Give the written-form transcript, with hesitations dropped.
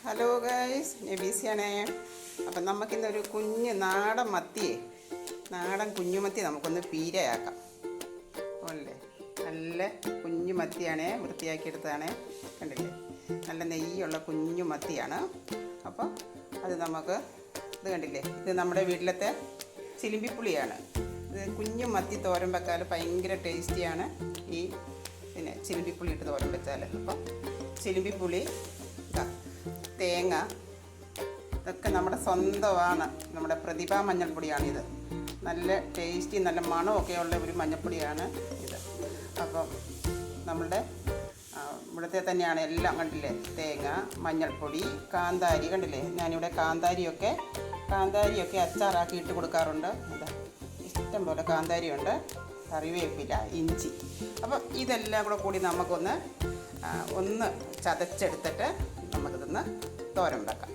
Hello guys, നബീസിയാണേ. അപ്പം നമുക്കിന്നൊരു കുഞ്ഞ് നാടൻ കുഞ്ഞുമത്തി നമുക്കൊന്ന് പീരയാക്കാം. അല്ലേ, നല്ല കുഞ്ഞു മത്തിയാണേ, വൃത്തിയാക്കിയെടുത്താണ്. കണ്ടില്ലേ, നല്ല നെയ്യുള്ള കുഞ്ഞു മത്തിയാണ്. അപ്പോൾ അത് നമുക്ക് കണ്ടില്ലേ, ഇത് നമ്മുടെ വീട്ടിലത്തെ ചിലിമ്പിപ്പുളിയാണ്. ഇത് കുഞ്ഞു മത്തി തോരൻ വെച്ചാൽ ഭയങ്കര ടേസ്റ്റിയാണ്. ഈ ചിലിമ്പിപ്പുളി ഇട്ട് തോരൻ വെച്ചാൽ. അപ്പം ചിലിമ്പിപ്പുളി, തേങ്ങ, ഇതൊക്കെ നമ്മുടെ സ്വന്തമാണ്. നമ്മുടെ പ്രതിഭ മഞ്ഞൾപ്പൊടിയാണിത്. നല്ല ടേസ്റ്റി, നല്ല മണമൊക്കെ ഉള്ള ഒരു മഞ്ഞൾപ്പൊടിയാണ് ഇത്. അപ്പം നമ്മളുടെ ഇവിടുത്തെ തന്നെയാണ് എല്ലാം. കണ്ടില്ലേ, തേങ്ങ, മഞ്ഞൾപ്പൊടി, കാന്താരി. കണ്ടില്ലേ, ഞാനിവിടെ കാന്താരിയൊക്കെ അച്ചാറാക്കി ഇട്ട് കൊടുക്കാറുണ്ട്. ഇഷ്ടം പോലെ കാന്താരിയുണ്ട്, കറിവേപ്പില, ഇഞ്ചി. അപ്പം ഇതെല്ലാം കൂടി നമുക്കൊന്ന് ചതച്ചെടുത്തിട്ട് നമുക്കിതൊന്ന് തോരൻ വെക്കാം.